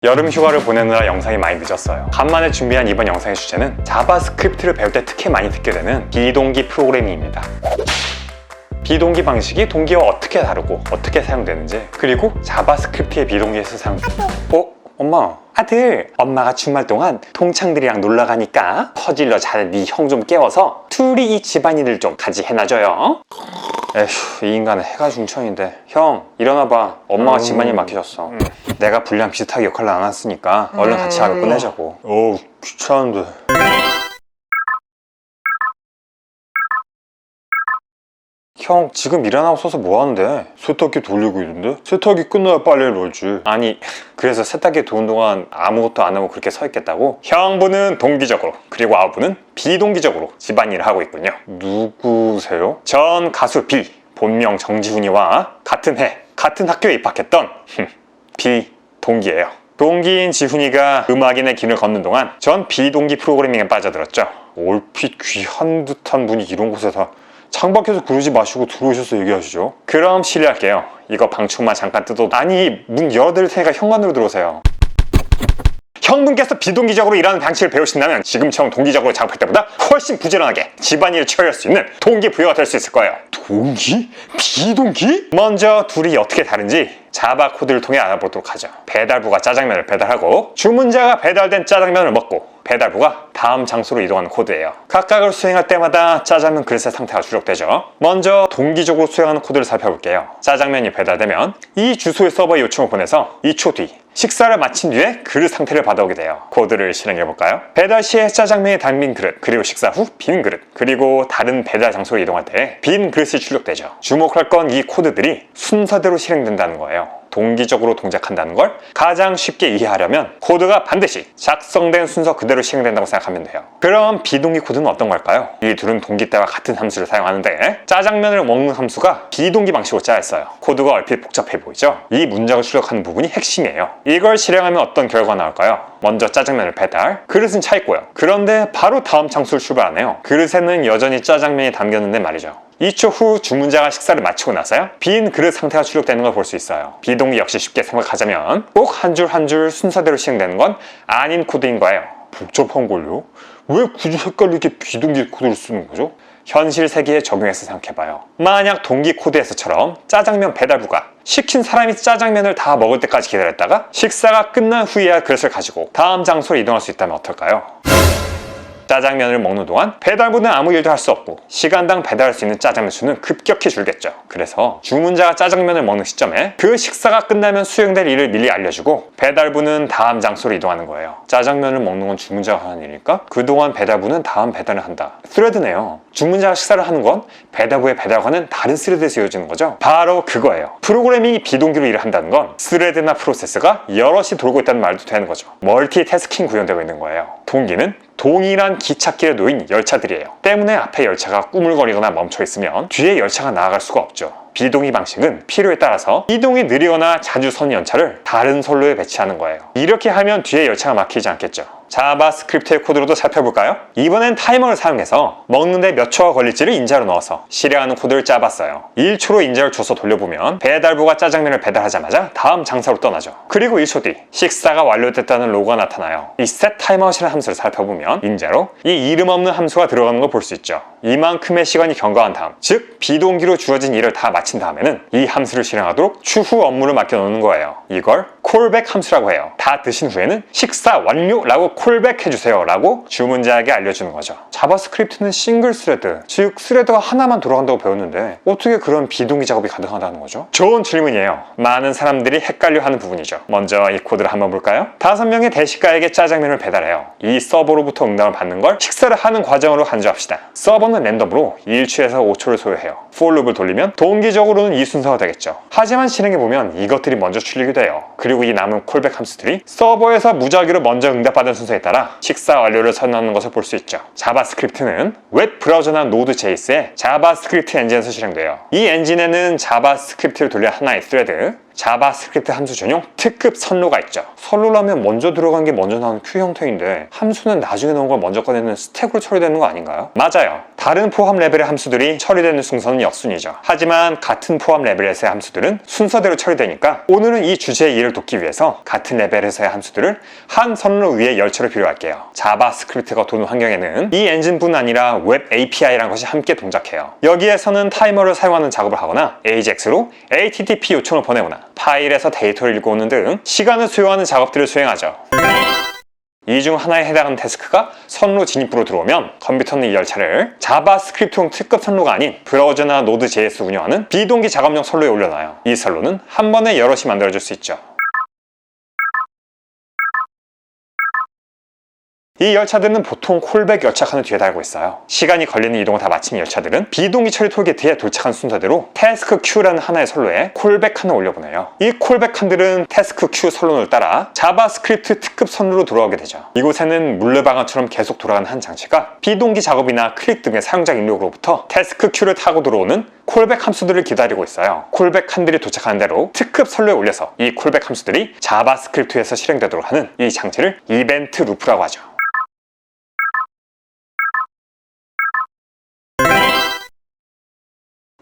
여름 휴가를 보내느라 영상이 많이 늦었어요. 간만에 준비한 이번 영상의 주제는 자바스크립트를 배울 때 특히 많이 듣게 되는 비동기 프로그래밍입니다. 비동기 방식이 동기와 어떻게 다르고 어떻게 사용되는지, 그리고 자바스크립트의 비동기에서 엄마, 아들, 엄마가 주말 동안 동창들이랑 놀러 가니까 퍼질러 자는 네 형 좀 깨워서 둘이 이 집안일을 좀 같이 해놔줘요. 에휴, 이 인간은 해가 중천인데. 형, 일어나봐. 엄마가 집안일 맡겨줬어. 내가 분량 비슷하게 역할을 안 했으니까 얼른 같이 하루 끝내자고. 어우, 귀찮은데. 형, 지금 일어나서서 뭐 하는데? 세탁기 돌리고 있는데? 세탁기 끝나야 빨래를 널지. 아니, 그래서 세탁기 도는 동안 아무것도 안 하고 그렇게 서 있겠다고? 형부는 동기적으로, 그리고 아부는 비동기적으로 집안일을 하고 있군요. 누구세요? 전 가수 비, 본명 정지훈이와 같은 해, 같은 학교에 입학했던 비동기예요. 동기인 지훈이가 음악인의 길을 걷는 동안 전 비동기 프로그래밍에 빠져들었죠. 얼핏 귀한 듯한 분이 이런 곳에 다 창밖에서 그러지 마시고 들어오셔서 얘기하시죠. 그럼 실례할게요. 이거 방충만 잠깐 뜯어도. 아니, 문 열어드릴 테니까 현관으로 들어오세요. 형분께서 비동기적으로 일하는 방식을 배우신다면 지금처럼 동기적으로 작업할 때보다 훨씬 부지런하게 집안일을 처리할 수 있는 동기부여가 될 수 있을 거예요. 동기? 비동기? 먼저 둘이 어떻게 다른지 자바 코드를 통해 알아보도록 하죠. 배달부가 짜장면을 배달하고 주문자가 배달된 짜장면을 먹고 배달부가 다음 장소로 이동하는 코드예요. 각각을 수행할 때마다 짜장면 그릇의 상태가 출력되죠. 먼저 동기적으로 수행하는 코드를 살펴볼게요. 짜장면이 배달되면 이 주소의 서버에 요청을 보내서 2초 뒤 식사를 마친 뒤에 그릇 상태를 받아오게 돼요. 코드를 실행해볼까요? 배달 시에 짜장면이 담긴 그릇, 그리고 식사 후 빈 그릇, 그리고 다른 배달 장소로 이동할 때 빈 그릇이 출력되죠. 주목할 건 이 코드들이 순서대로 실행된다는 거예요. 동기적으로 동작한다는 걸 가장 쉽게 이해하려면 코드가 반드시 작성된 순서 그대로 실행된다고 생각하면 돼요. 그럼 비동기 코드는 어떤 걸까요? 이 둘은 동기 때와 같은 함수를 사용하는데 짜장면을 먹는 함수가 비동기 방식으로 짜여있어요. 코드가 얼핏 복잡해 보이죠? 이 문장을 출력하는 부분이 핵심이에요. 이걸 실행하면 어떤 결과가 나올까요? 먼저 짜장면을 배달, 그릇은 차 있고요. 그런데 바로 다음 장소를 출발하네요. 그릇에는 여전히 짜장면이 담겼는데 말이죠. 2초 후 주문자가 식사를 마치고 나서요, 빈 그릇 상태가 출력되는 걸 볼 수 있어요. 비동기 역시 쉽게 생각하자면 꼭 한 줄 한 줄 순서대로 실행되는 건 아닌 코드인 거예요. 복잡한걸요? 왜 굳이 헷갈리게 비동기 코드를 쓰는 거죠? 현실 세계에 적용해서 생각해봐요. 만약 동기 코드에서처럼 짜장면 배달부가 시킨 사람이 짜장면을 다 먹을 때까지 기다렸다가 식사가 끝난 후에야 그릇을 가지고 다음 장소로 이동할 수 있다면 어떨까요? 짜장면을 먹는 동안 배달부는 아무 일도 할 수 없고 시간당 배달할 수 있는 짜장면 수는 급격히 줄겠죠. 그래서 주문자가 짜장면을 먹는 시점에 그 식사가 끝나면 수행될 일을 미리 알려주고 배달부는 다음 장소로 이동하는 거예요. 짜장면을 먹는 건 주문자가 하는 일이니까 그동안 배달부는 다음 배달을 한다. 스레드네요. 주문자가 식사를 하는 건 배달부의 배달과는 다른 스레드에서 이어지는 거죠. 바로 그거예요. 프로그래밍이 비동기로 일을 한다는 건 스레드나 프로세스가 여럿이 돌고 있다는 말도 되는 거죠. 멀티태스킹 구현되고 있는 거예요. 동기는 동일한 기찻길에 놓인 열차들이에요. 때문에 앞에 열차가 꾸물거리거나 멈춰있으면 뒤에 열차가 나아갈 수가 없죠. 비동기 방식은 필요에 따라서 이동이 느리거나 자주 서는 열차를 다른 선로에 배치하는 거예요. 이렇게 하면 뒤에 열차가 막히지 않겠죠. 자바스크립트의 코드로도 살펴볼까요? 이번엔 타이머를 사용해서 먹는데 몇 초가 걸릴지를 인자로 넣어서 실행하는 코드를 짜봤어요. 1초로 인자를 줘서 돌려보면 배달부가 짜장면을 배달하자마자 다음 장소로 떠나죠. 그리고 1초 뒤 식사가 완료됐다는 로고가 나타나요. 이 set timeout이라는 함수를 살펴보면 인자로 이 이름 없는 함수가 들어가는 걸 볼 수 있죠. 이만큼의 시간이 경과한 다음, 즉 비동기로 주어진 일을 다 마친 다음에는 이 함수를 실행하도록 추후 업무를 맡겨놓는 거예요. 이걸 콜백 함수라고 해요. 다 드신 후에는 식사 완료라고 콜백 해주세요 라고 주문자에게 알려주는 거죠. 자바스크립트는 싱글 스레드, 즉 스레드가 하나만 돌아간다고 배웠는데 어떻게 그런 비동기 작업이 가능하다는 거죠? 좋은 질문이에요. 많은 사람들이 헷갈려하는 부분이죠. 먼저 이 코드를 한번 볼까요? 5명의 대식가에게 짜장면을 배달해요. 이 서버로부터 응답을 받는 걸 식사를 하는 과정으로 간주합시다. 서버는 랜덤으로 1초에서 5초를 소요해요. for loop을 돌리면 동기적으로는 이 순서가 되겠죠. 하지만 실행해보면 이것들이 먼저 출력이 돼요. 그리고 이 남은 콜백 함수들이 서버에서 무작위로 먼저 응답받은 순서에 따라 식사 완료를 선언하는 것을 볼 수 있죠. 자바스크립트는 웹 브라우저나 노드.js의 자바스크립트 엔진에서 실행돼요. 이 엔진에는 자바스크립트를 돌려 하나의 스레드, 자바스크립트 함수 전용 특급 선로가 있죠. 선로라면 먼저 들어간 게 먼저 나오는 큐 형태인데 함수는 나중에 나온 걸 먼저 꺼내는 스택으로 처리되는 거 아닌가요? 맞아요. 다른 포함 레벨의 함수들이 처리되는 순서는 역순이죠. 하지만 같은 포함 레벨에서의 함수들은 순서대로 처리되니까 오늘은 이 주제의 이해를 돕기 위해서 같은 레벨에서의 함수들을 한 선로 위에 열처를 비교할게요. 자바스크립트가 도는 환경에는 이 엔진뿐 아니라 웹 API라는 것이 함께 동작해요. 여기에서는 타이머를 사용하는 작업을 하거나 AJAX로 HTTP 요청을 보내거나 파일에서 데이터를 읽어오는 등 시간을 소요하는 작업들을 수행하죠. 이 중 하나에 해당하는 태스크가 선로 진입부로 들어오면 컴퓨터는 이 열차를 자바스크립트용 특급 선로가 아닌 브라우저나 노드.js 운영하는 비동기 작업용 선로에 올려놔요. 이 선로는 한 번에 여럿이 만들어줄 수 있죠. 이 열차들은 보통 콜백 열차칸을 뒤에 달고 있어요. 시간이 걸리는 이동을 다 마친 열차들은 비동기 처리 톨게이트에 도착한 순서대로 태스크 큐라는 하나의 선로에 콜백 칸을 올려보내요. 이 콜백 칸들은 태스크 큐 선로를 따라 자바스크립트 특급 선로로 돌아오게 되죠. 이곳에는 물레방아처럼 계속 돌아가는 한 장치가 비동기 작업이나 클릭 등의 사용자 입력으로부터 태스크 큐를 타고 들어오는 콜백 함수들을 기다리고 있어요. 콜백 칸들이 도착하는 대로 특급 선로에 올려서 이 콜백 함수들이 자바스크립트에서 실행되도록 하는 이 장치를 이벤트 루프라고 하죠.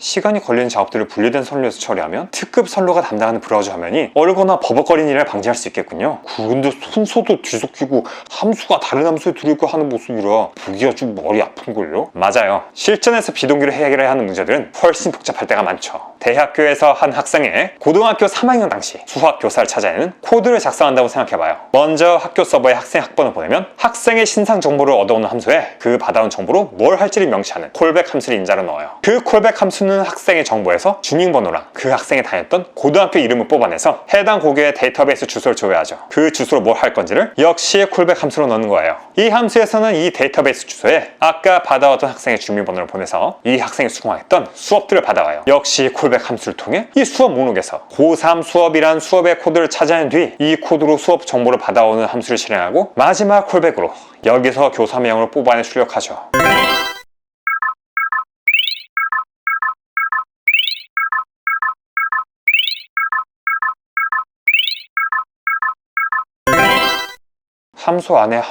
시간이 걸리는 작업들을 분리된 선로에서 처리하면 특급 선로가 담당하는 브라우저 화면이 얼거나 버벅거리는 일을 방지할 수 있겠군요. 근데 순서도 뒤섞이고 함수가 다른 함수에 들어있고 하는 모습이라 보기가 좀 머리 아픈걸요? 맞아요. 실전에서 비동기로 해결해야 하는 문제들은 훨씬 복잡할 때가 많죠. 대학교에서 한 학생의 고등학교 3학년 당시 수학 교사를 찾아내는 코드를 작성한다고 생각해봐요. 먼저 학교 서버에 학생 학번을 보내면 학생의 신상 정보를 얻어오는 함수에 그 받아온 정보로 뭘 할지를 명시하는 콜백 함수를 인자로 넣어요. 그 콜백 함수는 학생의 정보에서 주민번호랑 그 학생이 다녔던 고등학교 이름을 뽑아내서 해당 고교의 데이터베이스 주소를 조회하죠. 그 주소로 뭘 할 건지를 역시 콜백 함수로 넣는 거예요. 이 함수에서는 이 데이터베이스 주소에 아까 받아왔던 학생의 주민번호를 보내서 이 학생이 수강했던 수업들을 받아와요. 역시 콜백 함수를 통해 이 수업 목록에서 고3 수업이란 수업의 코드를 찾아낸 뒤 이 코드로 수업 정보를 받아오는 함수를 실행하고 마지막 콜백으로 여기서 교사 명을 뽑아내 출력하죠. 함수 안에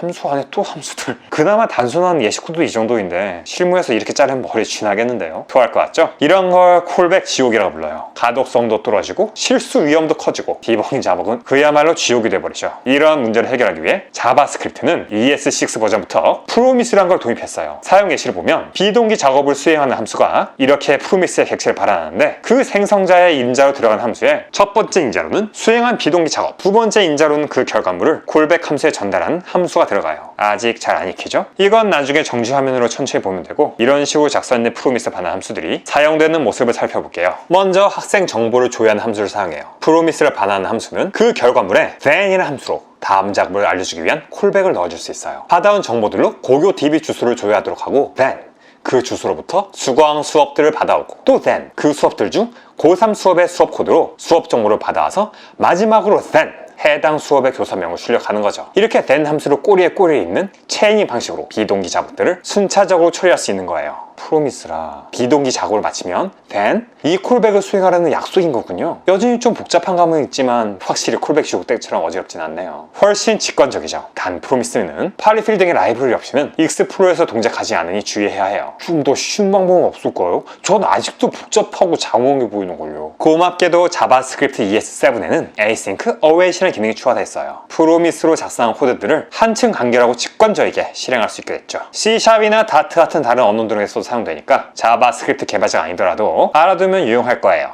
또 함수들. 그나마 단순한 예시 코드 이 정도인데 실무에서 이렇게 자르면 머리 쥐나겠는데요. 토할 것 같죠? 이런 걸 콜백 지옥이라고 불러요. 가독성도 떨어지고 실수 위험도 커지고 디버깅 작업은 그야말로 지옥이 돼버리죠. 이런 문제를 해결하기 위해 자바스크립트는 ES6 버전부터 프로미스라는 걸 도입했어요. 사용 예시를 보면 비동기 작업을 수행하는 함수가 이렇게 프로미스의 객체를 발환하는데 그 생성자의 임자로 들어간 함수에 첫 번째 임자로는 수행한 비동기 작업, 두 번째 임자로는 그 결과물을 콜백 함수에 전달한 함수가 들어가요. 아직 잘 안 익히죠? 이건 나중에 정지 화면으로 천천히 보면 되고 이런 식으로 작성된 프로미스 반환 함수들이 사용되는 모습을 살펴볼게요. 먼저 학생 정보를 조회하는 함수를 사용해요. 프로미스를 반환하는 함수는 그 결과물에 then이라는 함수로 다음 작업을 알려주기 위한 콜백을 넣어줄 수 있어요. 받아온 정보들로 고교 DB 주소를 조회하도록 하고 then 그 주소로부터 수강 수업들을 받아오고 또 then 그 수업들 중 고3 수업의 수업 코드로 수업 정보를 받아와서 마지막으로 then 해당 수업의 교사명을 출력하는 거죠. 이렇게 then 함수로 꼬리에 있는 체인이 방식으로 비동기 작업들을 순차적으로 처리할 수 있는 거예요. 프로미스라 비동기 작업을 마치면 then 이 콜백을 수행하라는 약속인 거군요. 여전히 좀 복잡한 감은 있지만 확실히 콜백 지옥 때처럼 어지럽진 않네요. 훨씬 직관적이죠. 단 프로미스는 파리필 등의 라이브러리 없이는 익스플로어에서 동작하지 않으니 주의해야 해요. 좀 더 쉬운 방법은 없을까요? 전 아직도 복잡하고 장황해 보이는걸요. 고맙게도 자바스크립트 ES7에는 Async Await이라는 기능이 추가됐어요. 프로미스로 작성한 코드들을 한층 간결하고 직관적이게 실행할 수 있게 됐죠. C#이나 Dart 같은 다른 언어들에서도 사용되니까 자바스크립트 개발자가 아니더라도 알아두면 유용할 거예요.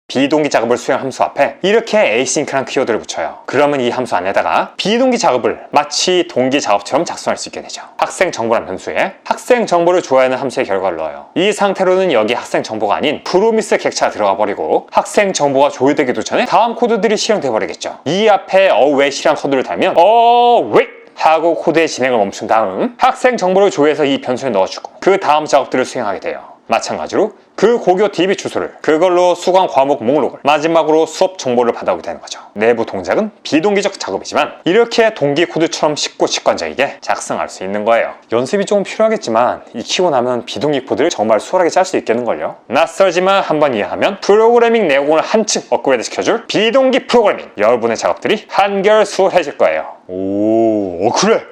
비동기 작업을 수행한 함수 앞에 이렇게 asynch라는 키워드를 붙여요. 그러면 이 함수 안에다가 비동기 작업을 마치 동기 작업처럼 작성할 수 있게 되죠. 학생 정보란 변수에 학생 정보를 조회하는 함수의 결과를 넣어요. 이 상태로는 여기 학생 정보가 아닌 프로미스 객체가 들어가 버리고 학생 정보가 조회되기도 전에 다음 코드들이 실행돼 버리겠죠. 이 앞에 await이란 코드를 달면 await 하고 코드의 진행을 멈춘 다음 학생 정보를 조회해서 이 변수에 넣어주고 그 다음 작업들을 수행하게 돼요. 마찬가지로 그 고교 DB 주소를 그걸로 수강 과목 목록을 마지막으로 수업 정보를 받아오게 되는 거죠. 내부 동작은 비동기적 작업이지만 이렇게 동기 코드처럼 쉽고 직관적이게 작성할 수 있는 거예요. 연습이 조금 필요하겠지만 익히고 나면 비동기 코드를 정말 수월하게 짤 수 있겠는걸요. 낯설지만 한번 이해하면 프로그래밍 내공을 한층 업그레이드 시켜줄 비동기 프로그래밍, 여러분의 작업들이 한결 수월해질 거예요. 오, 그래.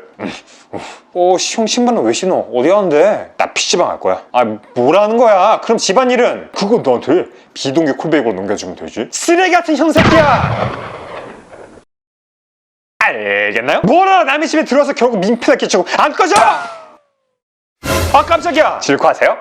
형 신발은 왜 신어? 어디 가는데? 나 PC방 갈 거야. 아, 뭐라는 거야? 그럼 집안일은? 그건 너한테 비동기 콜백으로 넘겨주면 되지. 쓰레기 같은 형 새끼야! 알겠나요? 뭐라 남의 집에 들어와서 결국 민폐나 끼치고 안 꺼져! 아, 깜짝이야! 질투하세요?